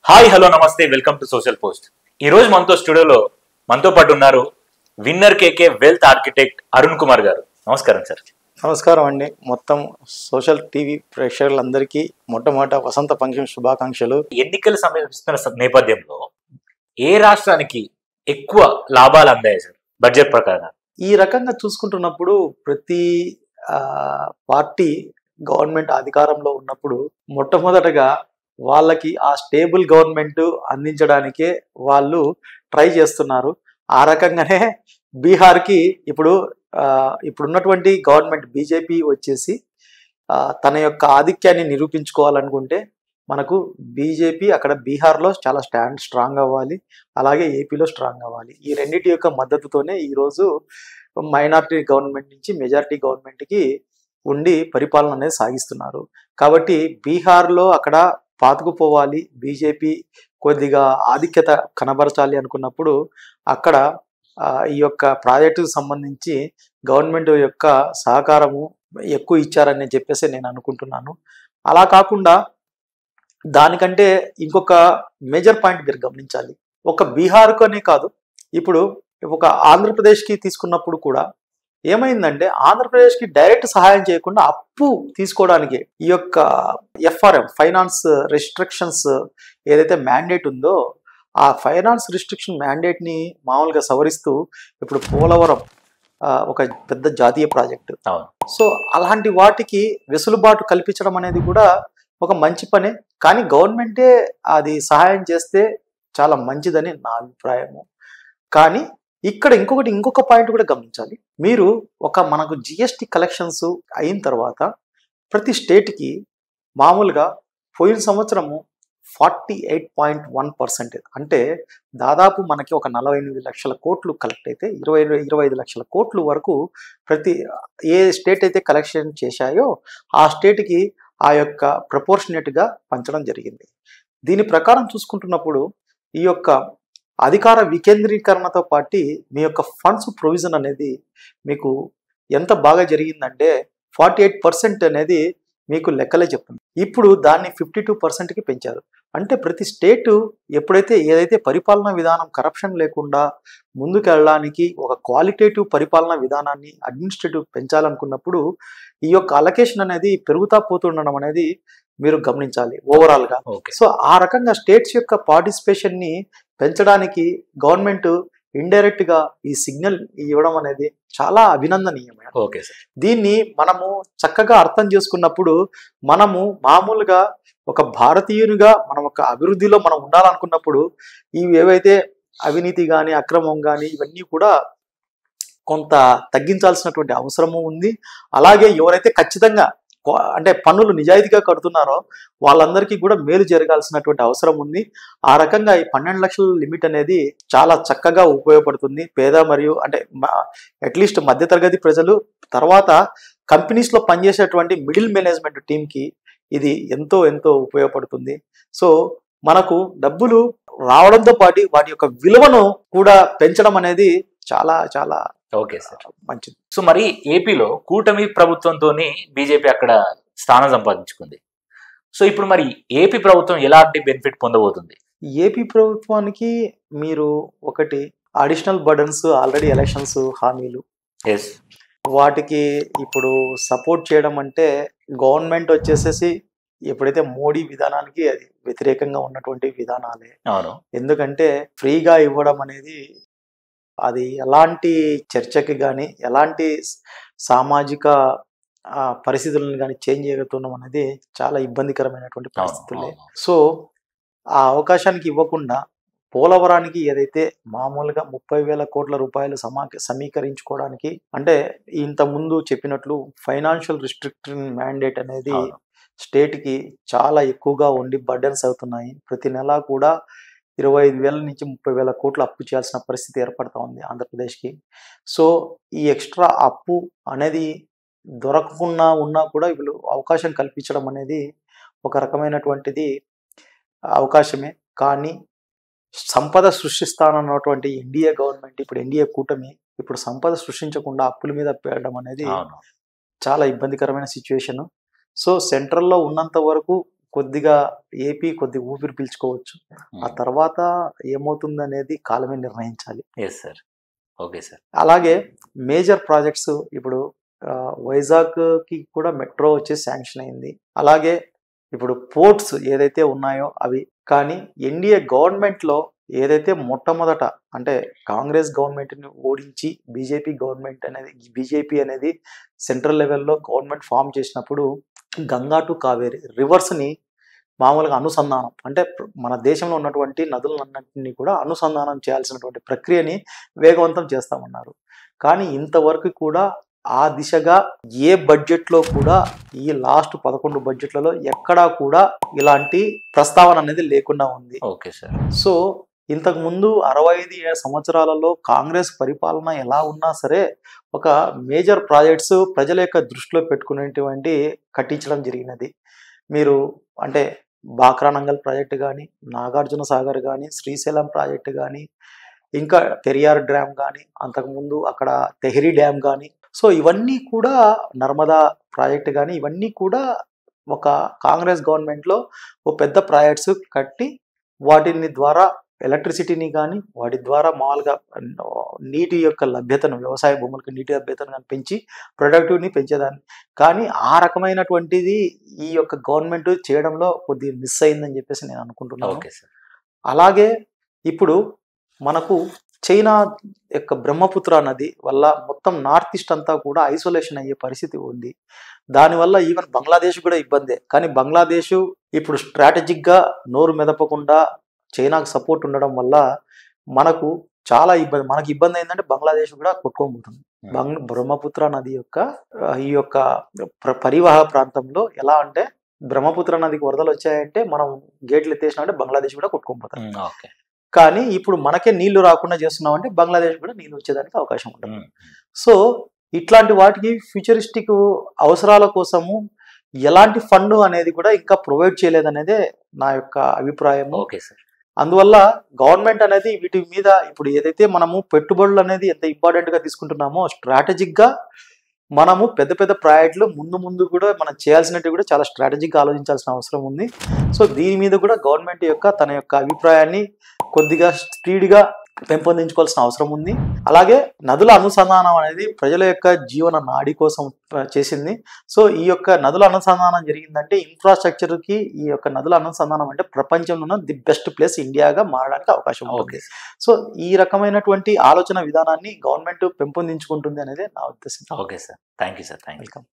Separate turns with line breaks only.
Hi hello నమస్తే welcome to social post. ఈ రోజు మనతో స్టూడియోలో మనతో పాటు ఉన్నారు విన్నర్ కేకే వెల్త్ ఆర్కిటెక్ట్ అరుణ్ కుమార్ గారు. నమస్కారం సార్.
నమస్కారం అండి. మొత్తం సోషల్ టీవీ ప్రేక్షకులందరికీ మొట్టమొదట వసంత పంచమి శుభాకాంక్షలు.
ఎన్నికలు సమీపిస్తున్న నేపథ్యంలో ఏ రాష్ట్రానికి ఎక్కువ లాభాలు అందాయి సార్ బడ్జెట్ ప్రకారం?
ఈ రకంగా చూసుకుంటున్నప్పుడు ప్రతి పార్టీ గవర్నమెంట్ అధికారంలో ఉన్నప్పుడు మొట్టమొదటగా వాళ్ళకి ఆ స్టేబుల్ గవర్నమెంట్ అందించడానికే వాళ్ళు ట్రై చేస్తున్నారు. ఆ రకంగానే బీహార్కి ఇప్పుడున్నటువంటి గవర్నమెంట్ బీజేపీ వచ్చేసి తన యొక్క ఆధిక్యాన్ని నిరూపించుకోవాలనుకుంటే మనకు బీజేపీ అక్కడ బీహార్లో చాలా స్ట్రాంగ్ అవ్వాలి, అలాగే ఏపీలో స్ట్రాంగ్ అవ్వాలి. ఈ రెండింటి యొక్క మద్దతుతోనే ఈరోజు మైనారిటీ గవర్నమెంట్ నుంచి మెజారిటీ గవర్నమెంట్కి ఉండి పరిపాలన అనేది సాగిస్తున్నారు. కాబట్టి బీహార్లో అక్కడ పాతుకుపోవాలి, బీజేపీ కొద్దిగా ఆధిక్యత కనబరచాలి అనుకున్నప్పుడు అక్కడ ఈ యొక్క ప్రాజెక్టుకు సంబంధించి గవర్నమెంట్ యొక్క సహకారము ఎక్కువ ఇచ్చారని చెప్పేసి నేను అనుకుంటున్నాను. అలా కాకుండా దానికంటే ఇంకొక మేజర్ పాయింట్ మీరు గమనించాలి. ఒక బీహార్కు అనే కాదు, ఇప్పుడు ఒక ఆంధ్రప్రదేశ్కి తీసుకున్నప్పుడు కూడా ఏమైందంటే ఆంధ్రప్రదేశ్కి డైరెక్ట్ సహాయం చేయకుండా అప్పు తీసుకోవడానికి ఈ యొక్క ఎఫ్ఆర్ఎం ఫైనాన్స్ రెస్ట్రిక్షన్స్ ఏదైతే మ్యాండేట్ ఉందో ఆ ఫైనాన్స్ రిస్ట్రిక్షన్ మ్యాండేట్ని మామూలుగా సవరిస్తూ ఇప్పుడు పోలవరం ఒక పెద్ద జాతీయ ప్రాజెక్టు. సో అలాంటి వాటికి వెసులుబాటు కల్పించడం అనేది కూడా ఒక మంచి పనే. కానీ గవర్నమెంటే అది సహాయం చేస్తే చాలా మంచిదని నా అభిప్రాయము. కానీ ఇక్కడ ఇంకొక పాయింట్ కూడా గమనించాలి. మీరు మనకు జిఎస్టి కలెక్షన్స్ అయిన తర్వాత ప్రతి స్టేట్కి మామూలుగా పోయిన సంవత్సరము 48.1%, అంటే దాదాపు మనకి ఒక 48 లక్షల కోట్లు కలెక్ట్ అయితే 25 లక్షల కోట్లు వరకు ప్రతి ఏ స్టేట్ అయితే కలెక్షన్ చేశాయో ఆ స్టేట్కి ఆ యొక్క ప్రపోర్షనేట్గా పంచడం జరిగింది. దీని ప్రకారం చూసుకుంటున్నప్పుడు ఈ యొక్క అధికార వికేంద్రీకరణతో పాటు మీ యొక్క ఫండ్స్ ప్రొవిజన్ అనేది మీకు ఎంత బాగా జరిగిందంటే 48% అనేది మీకు లెక్కలే చెప్తుంది. ఇప్పుడు దాన్ని 52%కి పెంచారు. అంటే ప్రతి స్టేటు ఎప్పుడైతే ఏదైతే పరిపాలనా విధానం కరప్షన్ లేకుండా ముందుకెళ్ళడానికి ఒక క్వాలిటేటివ్ పరిపాలనా విధానాన్ని అడ్మినిస్ట్రేటివ్ పెంచాలనుకున్నప్పుడు ఈ యొక్క అలొకేషన్ అనేది పెరుగుతా పోతుండడం అనేది మీరు గమనించాలి ఓవరాల్గా. సో ఆ రకంగా స్టేట్స్ యొక్క పార్టిసిపేషన్ని పెంచడానికి గవర్నమెంట్ ఇండైరెక్ట్ గా ఈ సిగ్నల్ ఇవ్వడం అనేది చాలా అభినందనీయమైన. దీన్ని మనము చక్కగా అర్థం చేసుకున్నప్పుడు మనము మామూలుగా ఒక భారతీయునిగా మనం ఒక అభివృద్ధిలో మనం ఉండాలనుకున్నప్పుడు ఇవి ఏవైతే అవినీతి కానీ అక్రమం కానీ ఇవన్నీ కూడా కొంత తగ్గించాల్సినటువంటి అవసరము ఉంది. అలాగే ఎవరైతే ఖచ్చితంగా అంటే పన్నులు నిజాయితీగా కడుతున్నారో వాళ్ళందరికీ కూడా మేలు జరగాల్సినటువంటి అవసరం ఉంది. ఆ రకంగా ఈ 12 లక్షల లిమిట్ అనేది చాలా చక్కగా ఉపయోగపడుతుంది పేద మరియు అంటే అట్లీస్ట్ మధ్యతరగతి ప్రజలు, తర్వాత కంపెనీస్లో పనిచేసేటువంటి మిడిల్ మేనేజ్మెంట్ టీంకి ఇది ఎంతో ఉపయోగపడుతుంది. సో మనకు డబ్బులు రావడంతో పాటు వాటి యొక్క విలువను కూడా పెంచడం అనేది చాలా చాలా మంచిది.
సో మరి ఏపీలో కూటమి ప్రభుత్వంతో బీజేపీ అక్కడ స్థానం సంపాదించుకుంది. సో ఇప్పుడు మరి ఏపీ ప్రభుత్వం ఎలాంటి బెనిఫిట్ పొందబోతుంది?
ఏపీ ప్రభుత్వానికి మీరు ఒకటి అడిషనల్ బర్డన్స్, ఆల్రెడీ ఎలక్షన్స్ హామీలు, వాటికి ఇప్పుడు సపోర్ట్ చేయడం అంటే గవర్నమెంట్ వచ్చేసేసి ఎప్పుడైతే మోడీ విధానానికి అది వ్యతిరేకంగా ఉన్నటువంటి విధానాలే. ఎందుకంటే ఫ్రీగా ఇవ్వడం అనేది అది ఎలాంటి చర్చకి కానీ ఎలాంటి సామాజిక పరిస్థితులను కానీ చేంజ్ చేయగలుగుతున్నాం అనేది చాలా ఇబ్బందికరమైనటువంటి పరిస్థితులే. సో ఆ అవకాశానికి ఇవ్వకుండా పోలవరానికి ఏదైతే మామూలుగా 30,000 కోట్ల రూపాయలు సమీకరించుకోవడానికి, అంటే ఇంత ముందు చెప్పినట్లు ఫైనాన్షియల్ రిస్ట్రిక్షన్ మ్యాండేట్ అనేది స్టేట్కి చాలా ఎక్కువగా ఉండి బర్డెన్స్ అవుతున్నాయి. ప్రతి నెల కూడా 25,000 నుంచి 30,000 కోట్లు అప్పు చేయాల్సిన పరిస్థితి ఏర్పడుతూ ఉంది ఆంధ్రప్రదేశ్కి. సో ఈ ఎక్స్ట్రా అప్పు అనేది దొరకకుండా ఉన్నా కూడా వీళ్ళు అవకాశం కల్పించడం అనేది ఒక రకమైనటువంటిది అవకాశమే. కానీ సంపద సృష్టిస్తానన్నటువంటి ఎన్డీఏ గవర్నమెంట్, ఇప్పుడు ఎన్డీఏ కూటమి ఇప్పుడు సంపద సృష్టించకుండా అప్పుల మీద పెట్టడం అనేది చాలా ఇబ్బందికరమైన సిచ్యువేషను. సో సెంట్రల్లో ఉన్నంత వరకు కొద్దిగా ఏపీ కొద్ది ఊపిరి పీల్చుకోవచ్చు. ఆ తర్వాత ఏమవుతుంది అనేది కాలమే నిర్ణయించాలి.
Yes sir. Okay sir.
అలాగే మేజర్ ప్రాజెక్ట్స్ ఇప్పుడు వైజాగ్కి కూడా మెట్రో వచ్చేసి శాంక్షన్ అయింది. అలాగే ఇప్పుడు పోర్ట్స్ ఏదైతే ఉన్నాయో అవి. కానీ ఎన్డీఏ గవర్నమెంట్లో ఏదైతే మొట్టమొదట అంటే కాంగ్రెస్ గవర్నమెంట్ని ఓడించి బీజేపీ అనేది సెంట్రల్ లెవెల్లో గవర్నమెంట్ ఫామ్ చేసినప్పుడు గంగా టు కావేరి రివర్స్ని మామూలుగా అనుసంధానం అంటే మన దేశంలో ఉన్నటువంటి నదులన్నింటినీ కూడా అనుసంధానం చేయాల్సినటువంటి ప్రక్రియని వేగవంతం చేస్తామన్నారు. కానీ ఇంతవరకు కూడా ఆ దిశగా ఏ బడ్జెట్లో కూడా ఈ లాస్ట్ 11 బడ్జెట్లలో ఎక్కడా కూడా ఇలాంటి ప్రస్తావన అనేది లేకుండా ఉంది.
Okay sir.
సో ఇంతకు ముందు 65 సంవత్సరాలలో కాంగ్రెస్ పరిపాలన ఎలా ఉన్నా సరే ఒక మేజర్ ప్రాజెక్ట్స్ ప్రజల యొక్క దృష్టిలో పెట్టుకునేటువంటి కట్టించడం జరిగినది. మీరు అంటే బాక్రానంగల్ ప్రాజెక్టు కానీ, నాగార్జున సాగర్ కానీ, శ్రీశైలం ప్రాజెక్టు కానీ, ఇంకా పెరియార్ డ్యామ్ కానీ, అంతకుముందు అక్కడ తెహ్రీ డ్యామ్ కానీ, సో ఇవన్నీ కూడా నర్మదా ప్రాజెక్టు కానీ, ఇవన్నీ కూడా ఒక కాంగ్రెస్ గవర్నమెంట్లో ఓ పెద్ద ప్రాజెక్ట్స్ కట్టి వాటిని ద్వారా ఎలక్ట్రిసిటీని కానీ వాటి ద్వారా మామూలుగా నీటి యొక్క లభ్యతను వ్యవసాయ భూములకు నీటి లభ్యతను కానీ పెంచి ప్రొడక్టివ్ని పెంచేదాన్ని. కానీ ఆ రకమైనటువంటిది ఈ యొక్క గవర్నమెంట్ చేయడంలో కొద్దిగా మిస్ అయిందని చెప్పేసి నేను అనుకుంటున్నాను.
Okay sir.
అలాగే ఇప్పుడు మనకు చైనా యొక్క బ్రహ్మపుత్ర నది వల్ల మొత్తం నార్త్ ఈస్ట్ అంతా కూడా ఐసోలేషన్ అయ్యే పరిస్థితి ఉంది. దానివల్ల ఈవెన్ బంగ్లాదేశ్ కూడా ఇబ్బందే. కానీ బంగ్లాదేశ్ ఇప్పుడు స్ట్రాటజిక్గా నోరు మెదపకుండా చైనాకు సపోర్ట్ ఉండడం వల్ల మనకు చాలా ఇబ్బంది. మనకి ఇబ్బంది ఏంటంటే బంగ్లాదేశ్ కూడా కొట్టుకోబోతుంది. బ్రహ్మపుత్ర నది యొక్క ఈ యొక్క పరివాహ ప్రాంతంలో ఎలా అంటే బ్రహ్మపుత్ర నదికి వరదలు వచ్చాయంటే మనం గేట్లు ఎత్తేసినామంటే బంగ్లాదేశ్ కూడా కొట్టుకోబోతాం. కానీ ఇప్పుడు మనకే నీళ్లు రాకుండా చేస్తున్నామంటే బంగ్లాదేశ్ కూడా నీళ్ళు వచ్చేదానికి అవకాశం ఉంటుంది. సో ఇట్లాంటి వాటికి ఫ్యూచరిస్టిక్ అవసరాల కోసము ఎలాంటి ఫండ్ అనేది కూడా ఇంకా ప్రొవైడ్ చేయలేదనేదే నా యొక్క అభిప్రాయం.
Okay sir.
అందువల్ల గవర్నమెంట్ అనేది వీటి మీద ఇప్పుడు ఏదైతే మనము పెట్టుబడులు అనేది ఎంత ఇంపార్టెంట్గా తీసుకుంటున్నామో స్ట్రాటజిక్గా మనము పెద్ద పెద్ద ప్రాజెక్టులు ముందు కూడా మనం చేయాల్సినట్టు కూడా చాలా స్ట్రాటజిక్గా ఆలోచించాల్సిన అవసరం ఉంది. సో దీని మీద కూడా గవర్నమెంట్ యొక్క తన యొక్క అభిప్రాయాన్ని కొద్దిగా స్పీడ్గా పెంపొందించుకోవాల్సిన అవసరం ఉంది. అలాగే నదుల అనుసంధానం అనేది ప్రజల యొక్క జీవన నాడి కోసం చేసింది. సో ఈ యొక్క నదుల అనుసంధానం జరిగిందంటే ఇన్ఫ్రాస్ట్రక్చర్కి ఈ యొక్క నదుల అనుసంధానం అంటే ప్రపంచంలో ది బెస్ట్ ప్లేస్ ఇండియాగా మారడానికి అవకాశం ఉంది. సో ఈ రకమైనటువంటి ఆలోచన విధానాన్ని గవర్నమెంట్ పెంపొందించుకుంటుంది అనేది నా ఉద్దేశం.
Okay sir. Thank you sir. Thank you.
Welcome.